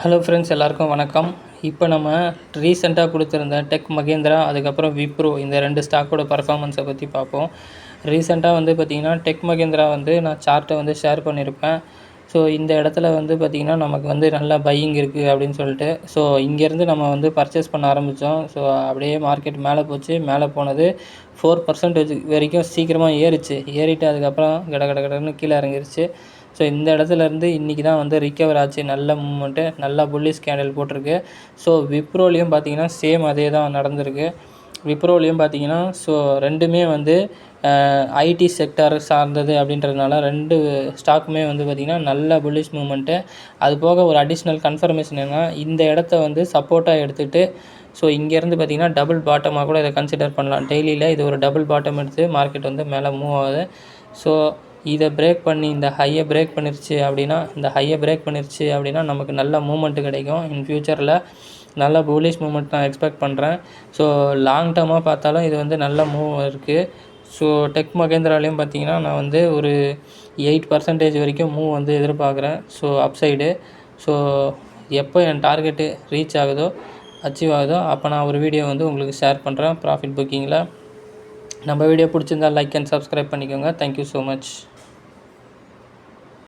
Hello friends, எல்லாருக்கும் வணக்கம். இப்போ நம்ம ரீசெண்டாக கொடுத்துருந்த டெக் மகேந்திரா, அதுக்கப்புறம் விப்ரோ, இந்த 2 ஸ்டாக்கோட பர்ஃபார்மன்ஸை பற்றி பார்ப்போம். ரீசெண்டாக பார்த்திங்கன்னா டெக் மகேந்திரா நான் சார்ட்டை ஷேர் பண்ணியிருப்பேன். ஸோ இந்த இடத்துல பார்த்திங்கன்னா நமக்கு நல்லா பையிங் இருக்குது அப்படின்னு சொல்லிட்டு, ஸோ இங்கேருந்து நம்ம பர்ச்சேஸ் பண்ண ஆரம்பித்தோம். ஸோ அப்படியே மார்க்கெட் மேலே போச்சு. மேலே போனது 4% வரைக்கும் சீக்கிரமாக ஏறிட்டு அதுக்கப்புறம் கடன்னு கீழே இறங்கிருச்சு. ஸோ இந்த இடத்துலேருந்து இன்றைக்கி தான் ரிகவர் ஆச்சு. நல்ல மூவ்மெண்ட்டு, நல்லா புல்லிஷ் கேண்டில் போட்டிருக்கு. ஸோ விப்ரோலையும் பார்த்திங்கன்னா சேம் அதே தான் நடந்திருக்கு. விப்ரோலையும் பார்த்திங்கன்னா ஸோ ரெண்டுமே ஐடி செக்டார் சார்ந்தது அப்படின்றதுனால 2 ஸ்டாக்குமே பார்த்திங்கன்னா நல்ல புல்லிஷ் மூவ்மெண்ட்டு. அது போக ஒரு அடிஷ்னல் கன்ஃபர்மேஷன் என்னென்னா, இந்த இடத்த சப்போர்ட்டாக எடுத்துகிட்டு ஸோ இங்கேருந்து பார்த்திங்கன்னா டபுள் பாட்டமாக கூட இதை கன்சிடர் பண்ணலாம். டெய்லியில் இது ஒரு டபுள் பாட்டம் எடுத்து மார்க்கெட் மேலே மூவ் ஆகுது. ஸோ இதை பிரேக் பண்ணி இந்த ஹையை பிரேக் பண்ணிருச்சு அப்படின்னா நமக்கு நல்ல மூவ்மெண்ட்டு கிடைக்கும். இன் ஃப்யூச்சரில் நல்ல புல்லிஷ் மூவ்மெண்ட் நான் எக்ஸ்பெக்ட் பண்ணுறேன். ஸோ லாங் டர்மாக பார்த்தாலும் இது நல்ல மூவ் இருக்குது. ஸோ டெக் மகேந்திராலையும் பார்த்திங்கன்னா நான் ஒரு 8% வரைக்கும் மூவ் எதிர்பார்க்குறேன். So upside. ஸோ எப்போ என் டார்கெட்டு ரீச் ஆகுதோ, அச்சீவ் ஆகுதோ, அப்போ நான் ஒரு வீடியோ உங்களுக்கு ஷேர் பண்ணுறேன் ப்ராஃபிட் புக்கிங்கில். நம்ம வீடியோ பிடிச்சிருந்தால் லைக் அண்ட் சப்ஸ்கிரைப் பண்ணிக்கோங்க. Thank you so much.